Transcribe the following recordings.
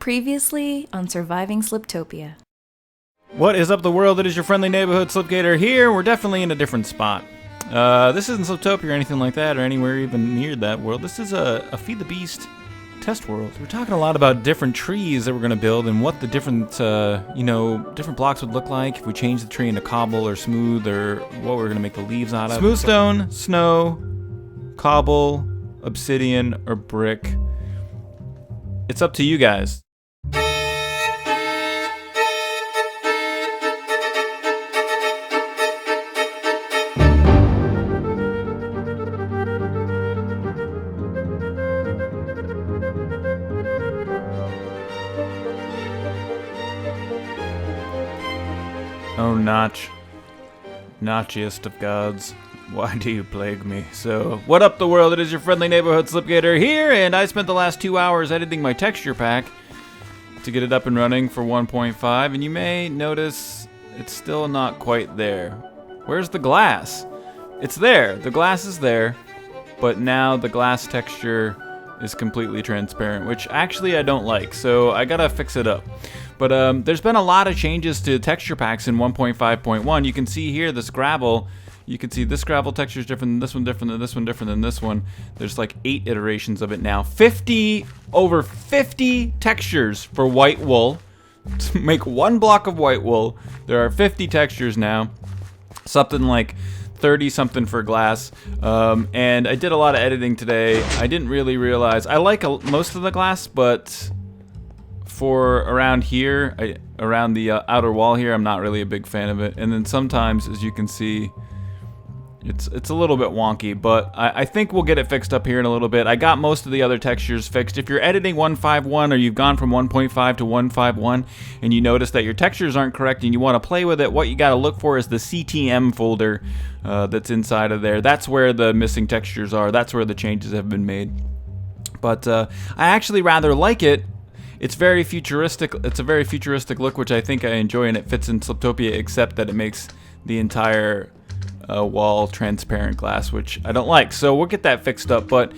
Previously on Surviving Sliptopia. What is up, the world? It is your friendly neighborhood Slipgator here. We're definitely in a different spot. This isn't Sliptopia or anything like that, or anywhere even near that world. This is a Feed the Beast test world. We're talking a lot about different trees that we're going to build and what the different, different blocks would look like if we change the tree into cobble or smooth, or what we're going to make the leaves out of. Smooth stone, snow, cobble, obsidian, or brick. It's up to you guys. Oh, Notch. Notchiest of gods. Why do you plague me? So, what up, the world? It is your friendly neighborhood Slipgator here, and I spent the last 2 hours editing my texture pack to get it up and running for 1.5, and you may notice it's still not quite there. Where's the glass? It's there. The glass is there, but now the glass texture is completely transparent, which actually I don't like, so I gotta fix it up. But there's been a lot of changes to texture packs in 1.5.1. You can see here this gravel. You can see this gravel texture is different than this one, different than this one, different than this one. There's like 8 iterations of it now. Over 50 textures for white wool. To make one block of white wool, there are 50 textures now. Something like 30 something for glass. And I did a lot of editing today. I didn't really realize, I like most of the glass, but for around here, around the outer wall here, I'm not really a big fan of it. And then sometimes, as you can see, it's a little bit wonky, but I think we'll get it fixed up here in a little bit. I got most of the other textures fixed. If you're editing 1.5.1 or you've gone from 1.5 to 1.5.1 and you notice that your textures aren't correct and you want to play with it, what you got to look for is the CTM folder that's inside of there. That's where the missing textures are. That's where the changes have been made. But I actually rather like it. It's very futuristic. It's a very futuristic look, which I think I enjoy, and it fits in Sliptopia, except that it makes the entire wall transparent glass, which I don't like. So we'll get that fixed up, but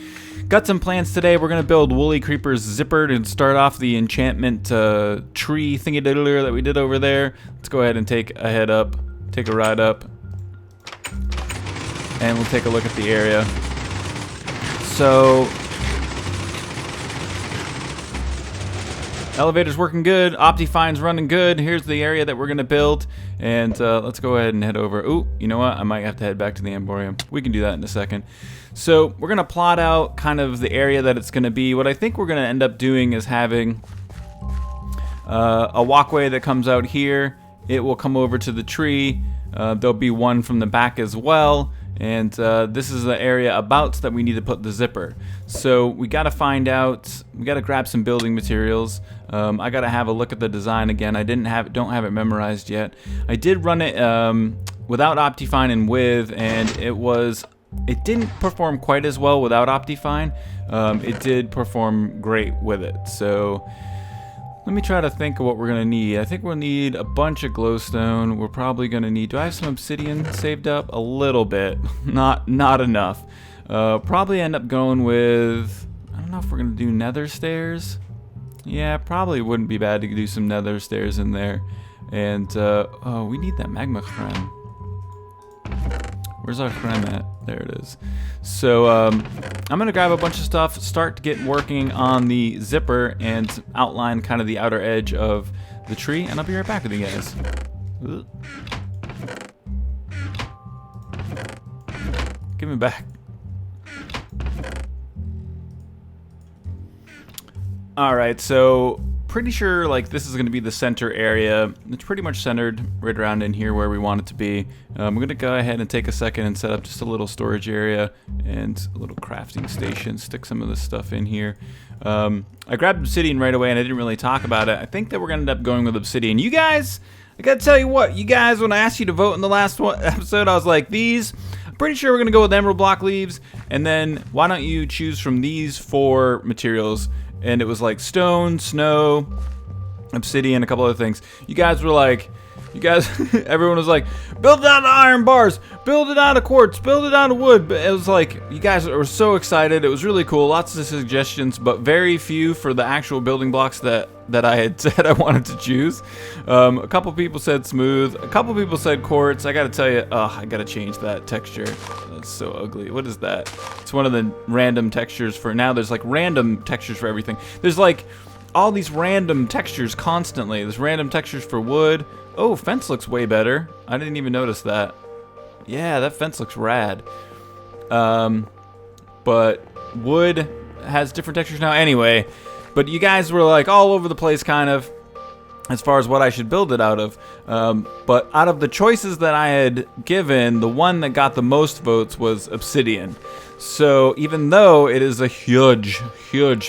got some plans today. We're going to build Woolly Creeper's zipper to start off the enchantment tree thingy-diddler that we did over there. Let's go ahead and take a ride up, and we'll take a look at the area. So elevator's working good. Optifine's running good. Here's the area that we're going to build. And let's go ahead and head over. Ooh, you know what? I might have to head back to the Amborium. We can do that in a second. So we're going to plot out kind of the area that it's going to be. What I think we're going to end up doing is having a walkway that comes out here. It will come over to the tree. There'll be one from the back as well. And this is the area abouts that we need to put the zipper. So we got to find out, we got to grab some building materials. I got to have a look at the design again. I don't have it memorized yet. I did run it without Optifine and with, and it didn't perform quite as well without Optifine. It did perform great with it. So let me try to think of what we're going to need. I think we'll need a bunch of glowstone. We're probably going to need... Do I have some obsidian saved up? A little bit. Not enough. Probably end up going with... I don't know if we're going to do nether stairs. Yeah, probably wouldn't be bad to do some nether stairs in there. And, oh, we need that magma creme. Where's our creme at? There it is. So I'm going to grab a bunch of stuff, start to get working on the zipper, and outline kind of the outer edge of the tree, and I'll be right back with you guys. Give me back. Alright, so pretty sure like this is going to be the center area. It's pretty much centered right around in here where we want it to be. We're going to go ahead and take a second and set up just a little storage area and a little crafting station. Stick some of this stuff in here. I grabbed obsidian right away and I didn't really talk about it. I think that we're going to end up going with obsidian. You guys, I got to tell you what, you guys, when I asked you to vote in the last episode, I was like, I'm pretty sure we're going to go with emerald block leaves, and then why don't you choose from these 4 materials? And it was like stone, snow, obsidian, a couple other things. You guys were like, You guys, everyone was like, build it out of iron bars, build it out of quartz, build it out of wood. But it was like, you guys were so excited. It was really cool. Lots of suggestions, but very few for the actual building blocks that I had said I wanted to choose. A couple people said smooth. A couple people said quartz. I gotta tell you, I gotta change that texture. That's so ugly. What is that? It's one of the random textures for now. There's like random textures for everything. There's like all these random textures constantly. There's random textures for wood. Oh, fence looks way better. I didn't even notice that. Yeah, that fence looks rad. But wood has different textures now. Anyway, but you guys were like all over the place kind of as far as what I should build it out of. But out of the choices that I had given, the one that got the most votes was obsidian. So even though it is a huge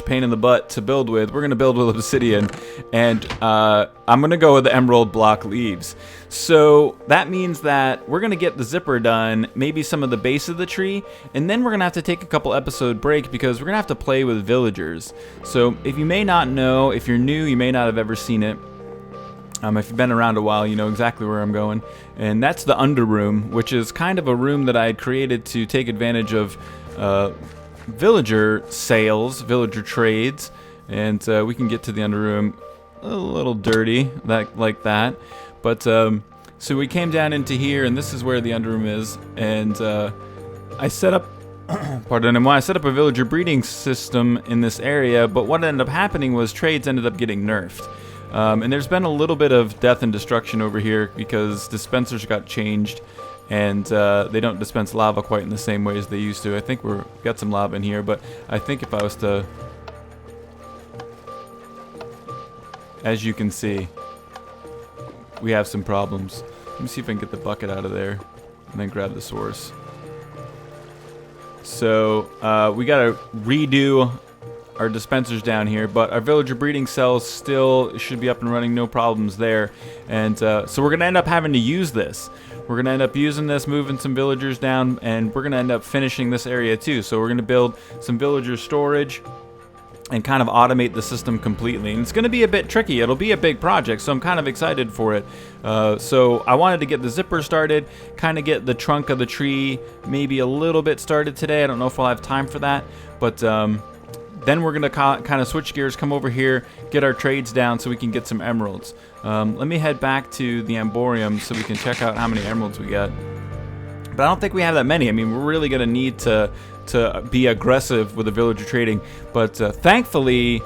pain in the butt to build with, we're going to build with obsidian. And I'm going to go with the emerald block leaves. So that means that we're going to get the zipper done, maybe some of the base of the tree, and then we're going to have to take a couple episode break because we're going to have to play with villagers. So if you may not know, if you're new, you may not have ever seen it. If you've been around a while, you know exactly where I'm going. And that's the under room, which is kind of a room that I had created to take advantage of villager sales, villager trades. And we can get to the under room a little dirty, like that. But so we came down into here, and this is where the under room is. And I set up, I set up a villager breeding system in this area. But what ended up happening was trades ended up getting nerfed. And there's been a little bit of death and destruction over here because dispensers got changed, and they don't dispense lava quite in the same way as they used to. I think we've got some lava in here, but I think if I was to, as you can see, we have some problems. Let me see if I can get the bucket out of there and then grab the source. So we gotta redo our dispensers down here, but our villager breeding cells still should be up and running, no problems there. And so we're gonna end up having to use this. We're gonna end up using this, moving some villagers down, and we're gonna end up finishing this area too. So we're gonna build some villager storage and kind of automate the system completely. And it's gonna be a bit tricky. It'll be a big project, so I'm kind of excited for it. So I wanted to get the zipper started, kind of get the trunk of the tree maybe a little bit started today. I don't know if we'll have time for that, but then we're going to kind of switch gears, come over here, get our trades down so we can get some emeralds. Let me head back to the Amborium so we can check out how many emeralds we got. But I don't think we have that many. I mean, we're really going to need to be aggressive with the villager trading. But thankfully,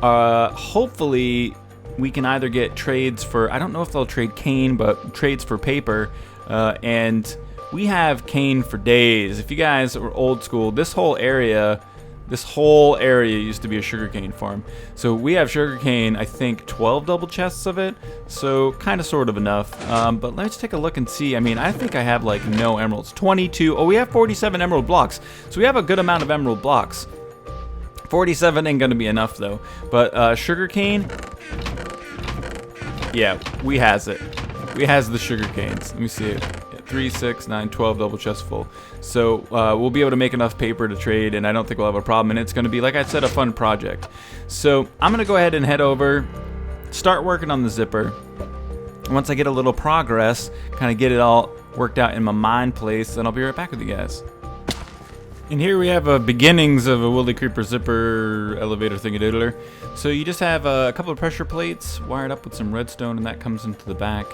hopefully, we can either get trades for, I don't know if they'll trade cane, but trades for paper. And we have cane for days. If you guys are old school, this whole area used to be a sugarcane farm. So we have sugarcane, I think 12 double chests of it. So kind of sort of enough. But let's take a look and see. I mean, I think I have like no emeralds. 22. Oh, we have 47 emerald blocks. So we have a good amount of emerald blocks. 47 ain't going to be enough though. But sugarcane, yeah, we has it. We has the sugarcanes. Let me see it. 3, 6, 9, 12 double chests full. So we'll be able to make enough paper to trade, and I don't think we'll have a problem. And it's going to be, like I said, a fun project. So I'm going to go ahead and head over, start working on the zipper. Once I get a little progress, kind of get it all worked out in my mind place, then I'll be right back with you guys. And here we have beginnings of a Woolly Creeper zipper elevator thingy-doodler. So you just have a couple of pressure plates wired up with some redstone, and that comes into the back.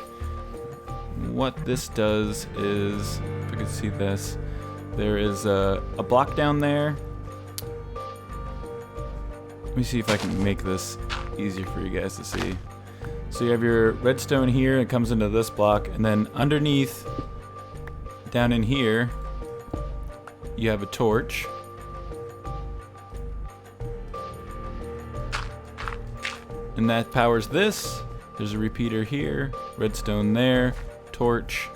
What this does is, if I can see this, there is a block down there. Let me see if I can make this easier for you guys to see. So you have your redstone here, it comes into this block, and then underneath, down in here, you have a torch. And that powers this. There's a repeater here, redstone there, torch,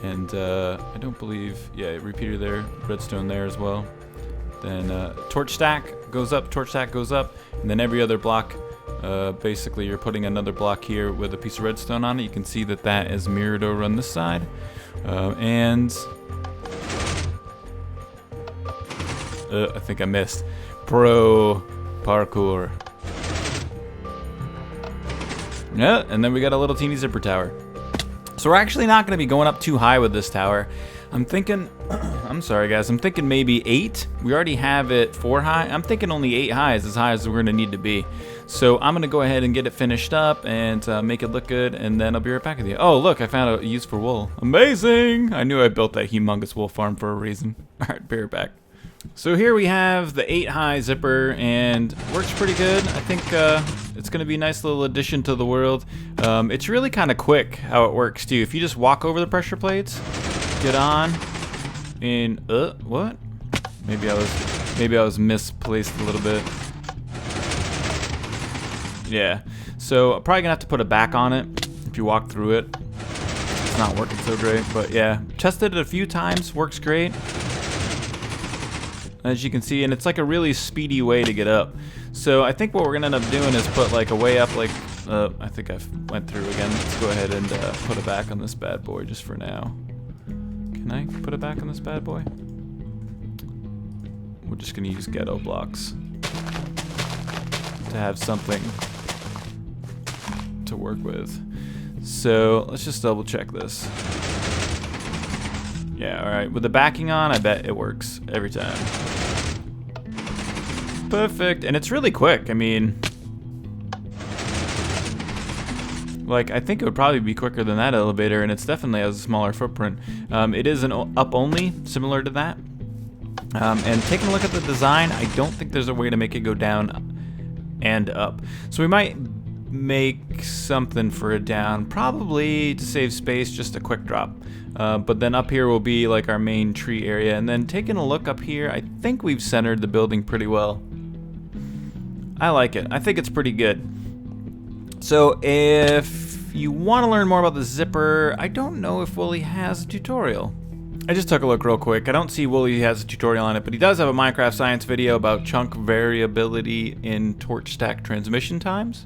and I don't believe, yeah, repeater there, redstone there as well. Then torch stack goes up, and then every other block, basically you're putting another block here with a piece of redstone on it. You can see that that is mirrored over on this side. And I think I missed. Pro parkour. Yeah, and then we got a little teeny zipper tower. So we're actually not going to be going up too high with this tower. I'm thinking, I'm sorry guys, I'm thinking maybe 8. We already have it 4 high. I'm thinking only 8 high is as high as we're going to need to be. So I'm going to go ahead and get it finished up and make it look good, and then I'll be right back with you. Oh, look, I found a use for wool. Amazing! I knew I built that humongous wool farm for a reason. All right, be right back. So here we have the 8 high zipper, and works pretty good. I think it's going to be a nice little addition to the world. It's really kind of quick how it works too. If you just walk over the pressure plates, get on, and what? Maybe I was misplaced a little bit. Yeah. So I'm probably gonna have to put a back on it if you walk through it. It's not working so great, but yeah, tested it a few times. Works great. As you can see, and it's like a really speedy way to get up. So I think what we're gonna end up doing is put like a way up, like I think I went through again. Let's go ahead and put it back on this bad boy just for now. Can I put it back on this bad boy? We're just gonna use ghetto blocks to have something to work with. So let's just double check this. Yeah, alright. With the backing on, I bet it works every time. Perfect. And it's really quick. I mean, like, I think it would probably be quicker than that elevator, and it's definitely has a smaller footprint. It is an up only, similar to that. And taking a look at the design, I don't think there's a way to make it go down and up. So we might make something for it down, probably to save space, just a quick drop. But then up here will be like our main tree area. And then taking a look up here, I think we've centered the building pretty well. I like it. I think it's pretty good. So if you want to learn more about the zipper, I don't know if Wooly has a tutorial. I just took a look real quick. I don't see Wooly has a tutorial on it, but he does have a Minecraft science video about chunk variability in torch stack transmission times.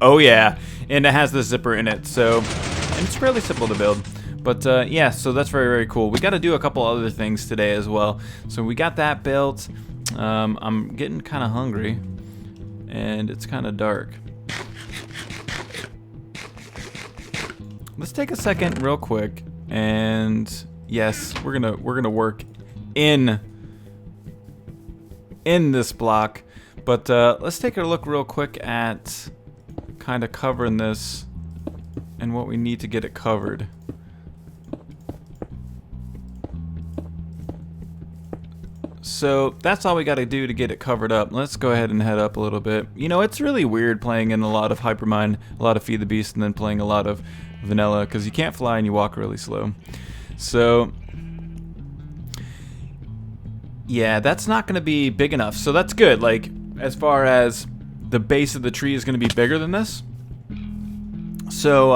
Oh yeah, and it has the zipper in it, so, and it's fairly simple to build. But yeah, so that's very, very cool. We got to do a couple other things today as well. So we got that built. I'm getting kind of hungry, and it's kind of dark. Let's take a second real quick, and yes, we're gonna work in this block. But let's take a look real quick at kind of covering this and what we need to get it covered. So that's all we got to do to get it covered up. Let's go ahead and head up a little bit. You know, it's really weird playing in a lot of Hypermine, a lot of Feed the Beast, and then playing a lot of Vanilla, because you can't fly and you walk really slow. So yeah, that's not going to be big enough. So that's good. Like, as far as the base of the tree is going to be bigger than this. So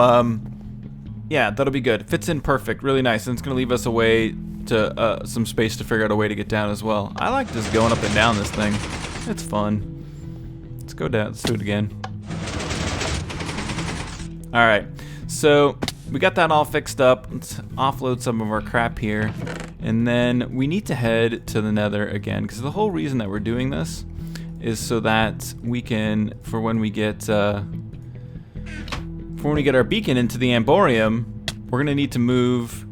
yeah, that'll be good. Fits in perfect, really nice, and it's going to leave us a way to some space to figure out a way to get down as well. I like just going up and down this thing. It's fun. Let's go down. Let's do it again. All right. So we got that all fixed up. Let's offload some of our crap here, and then we need to head to the Nether again, because the whole reason that we're doing this is so that we can, for when we get our beacon into the Amborium, we're gonna need to move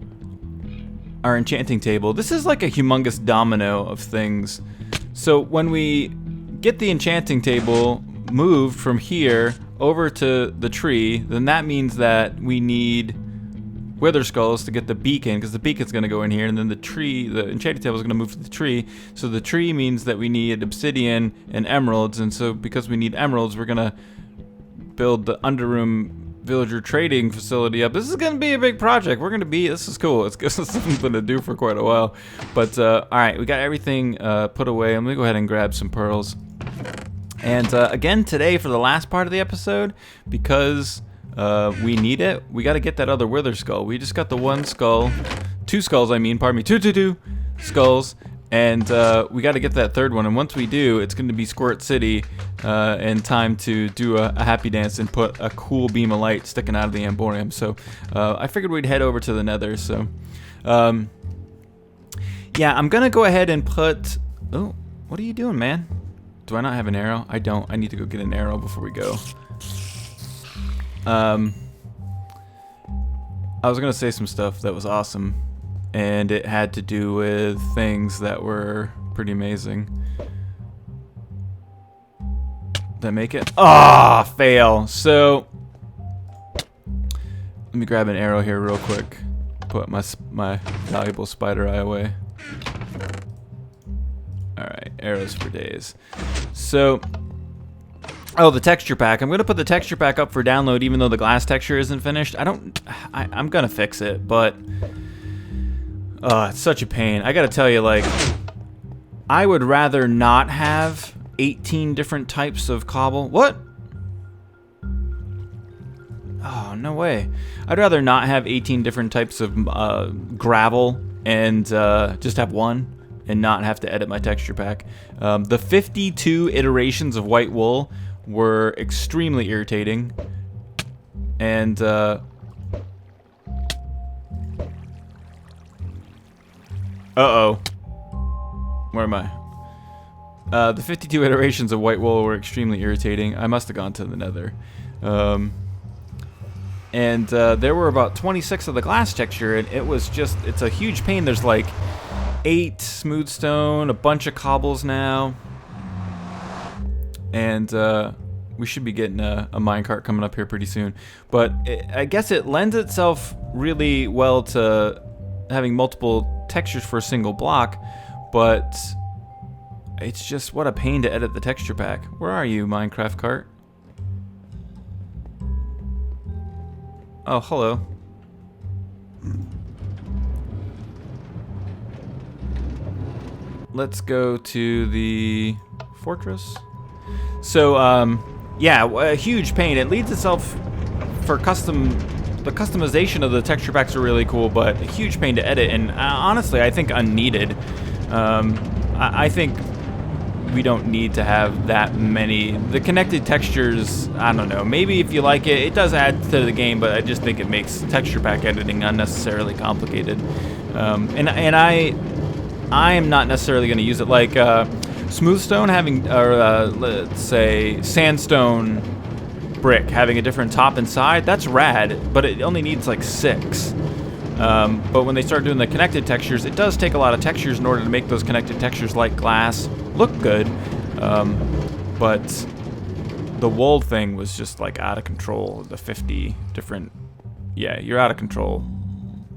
our enchanting table. This is like a humongous domino of things. So when we get the enchanting table moved from here over to the tree, then that means that we need wither skulls to get the beacon, because the beacon's going to go in here, and then the tree, the enchanting table is going to move to the tree. So the tree means that we need obsidian and emeralds, and so because we need emeralds, we're going to build the underroom villager trading facility up. This is going to be a big project. This is cool. It's something to do for quite a while. But all right, we got everything put away. I'm going to go ahead and grab some pearls. And again today, for the last part of the episode, because we need it, we got to get that other wither skull. We just got the one skull, two skulls, two skulls, and we got to get that third one. And once we do, it's going to be Squirt City, and time to do a happy dance and put a cool beam of light sticking out of the Amborium. So I figured we'd head over to the Nether. So yeah, I'm going to go ahead and put... Oh, what are you doing, man? Do I not have an arrow? I don't. I need to go get an arrow before we go. I was gonna say some stuff that was awesome, and it had to do with things that were pretty amazing. Did I make it? Ah, fail. So let me grab an arrow here real quick. Put my valuable spider eye away. All right, arrows for days. So, oh, the texture pack. I'm gonna put the texture pack up for download, even though the glass texture isn't finished. I'm gonna fix it, but it's such a pain. I gotta tell you, like, I would rather not have 18 different types of cobble. What? Oh, no way. I'd rather not have 18 different types of gravel and just have one and not have to edit my texture pack. The 52 iterations of white wool were extremely irritating. And uh-oh. Where am I? The 52 iterations of white wool were extremely irritating. I must have gone to the nether. And there were about 26 of the glass texture, and it's a huge pain. There's like 8 smooth stone, a bunch of cobbles now. And we should be getting a minecart coming up here pretty soon. But I guess it lends itself really well to having multiple textures for a single block, but it's just what a pain to edit the texture pack. Where are you, Minecraft cart? Oh, hello. Let's go to the fortress. So, yeah, a huge pain. It leads itself for the customization of the texture packs are really cool, but a huge pain to edit, and honestly, I think unneeded. I think we don't need to have that many. The connected textures, I don't know. Maybe if you like it, it does add to the game, but I just think it makes texture pack editing unnecessarily complicated. And I am not necessarily going to use it. Like smooth stone having, or let's say sandstone brick having a different top and side, that's rad, but it only needs like 6. But when they start doing the connected textures, it does take a lot of textures in order to make those connected textures like glass look good. But the wool thing was just like out of control. The 50 different, yeah, you're out of control,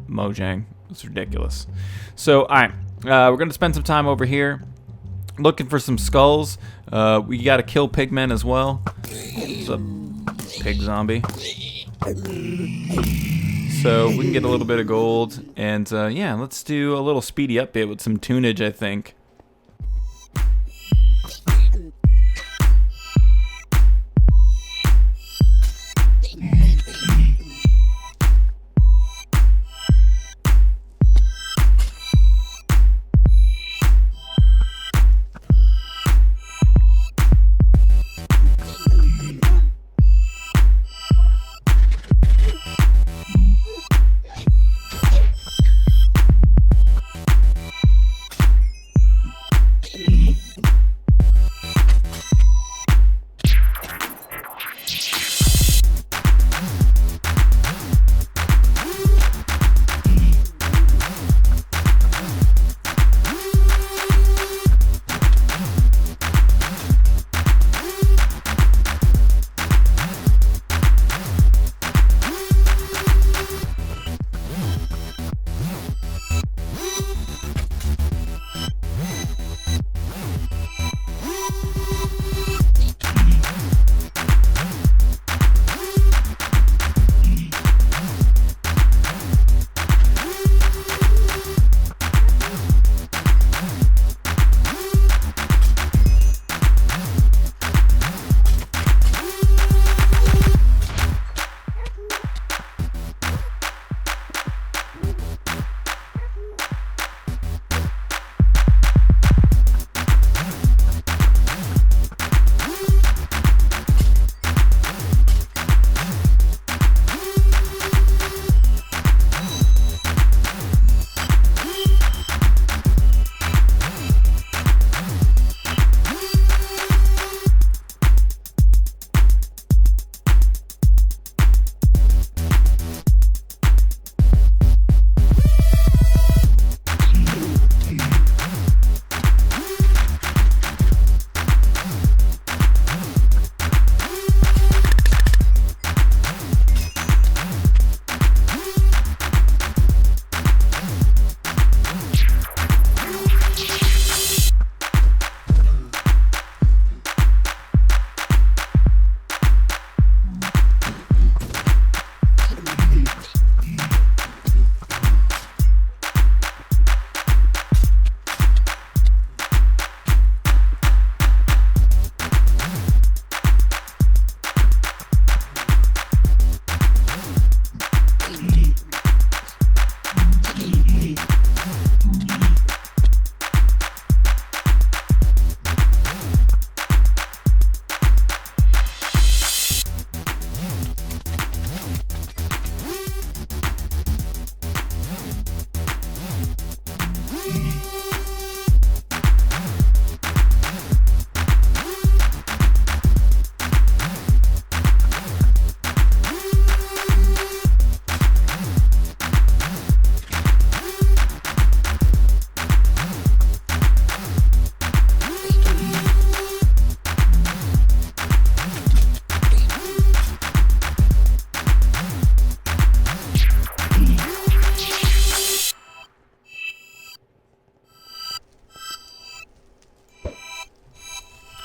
Mojang. It's ridiculous. So, all right, we're gonna spend some time over here looking for some skulls. We gotta kill pigmen as well. What's up, pig zombie? So we can get a little bit of gold, and yeah, let's do a little speedy update with some tunage, I think.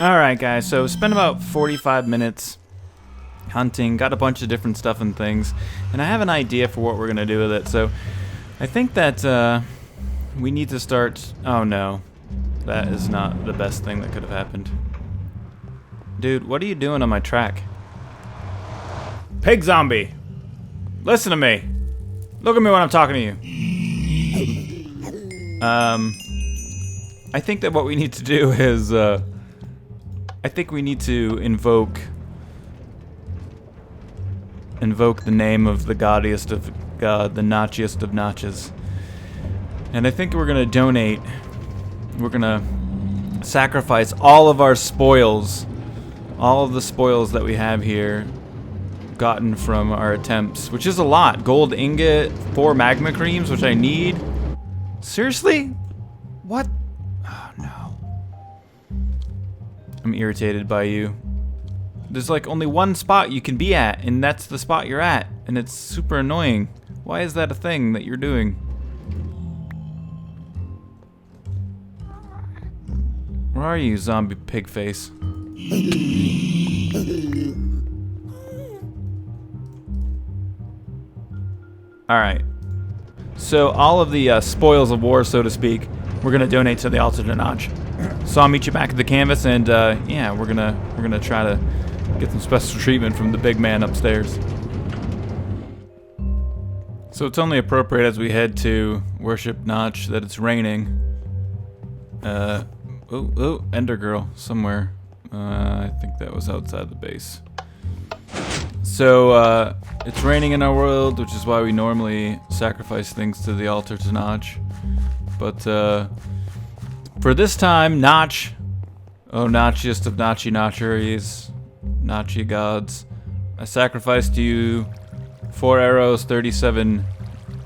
Alright guys, so spent about 45 minutes hunting, got a bunch of different stuff and things, and I have an idea for what we're going to do with it. So I think that we need to start... Oh no, that is not the best thing that could have happened. Dude, what are you doing on my track? Pig zombie! Listen to me! Look at me when I'm talking to you. I think that what we need to do is, I think we need to invoke the name of the gaudiest of God, the notchiest of notches. And I think we're gonna donate, we're gonna sacrifice all of our spoils, all of the spoils that we have here, gotten from our attempts, which is a lot. Gold ingot, 4 magma creams, which I need. Seriously? What? Oh no. I'm irritated by you. There's like only one spot you can be at, and that's the spot you're at, and it's super annoying. Why is that a thing that you're doing? Where are you, zombie pig face? Alright. So all of the spoils of war, so to speak, we're gonna donate to the alternate notch. So I'll meet you back at the canvas, and yeah, we're gonna try to get some special treatment from the big man upstairs. So it's only appropriate as we head to worship Notch that it's raining. Oh, Ender Girl somewhere. I think that was outside the base. So it's raining in our world, which is why we normally sacrifice things to the altar to Notch. But for this time, Notch, oh notchiest of notchy notcheries, notchy gods, I sacrifice to you 4 arrows, 37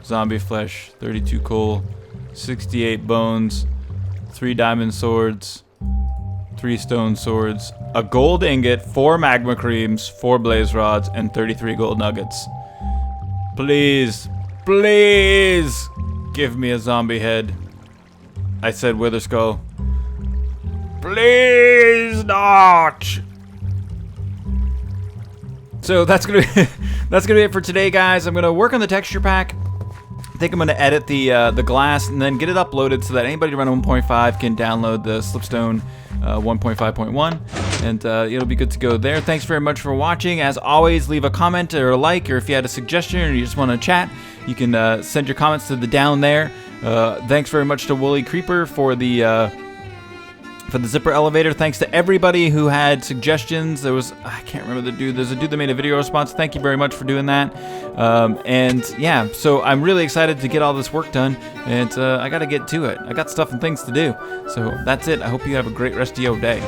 zombie flesh, 32 coal, 68 bones, 3 diamond swords, 3 stone swords, a gold ingot, 4 magma creams, 4 blaze rods, and 33 gold nuggets. Please, please give me a zombie head. I said Wither Skull. Please not. So that's gonna be it for today, guys. I'm gonna work on the texture pack. I think I'm gonna edit the glass and then get it uploaded so that anybody running 1.5 can download the Slipstone 1.5.1, and it'll be good to go there. Thanks very much for watching. As always, leave a comment or a like, or if you had a suggestion or you just want to chat, you can send your comments to the down there. Thanks very much to Woolly Creeper for the zipper elevator. Thanks to everybody who had suggestions. There was, I can't remember the dude. There's a dude that made a video response. Thank you very much for doing that. And yeah, so I'm really excited to get all this work done, and I got to get to it. I got stuff and things to do. So that's it. I hope you have a great rest of your day.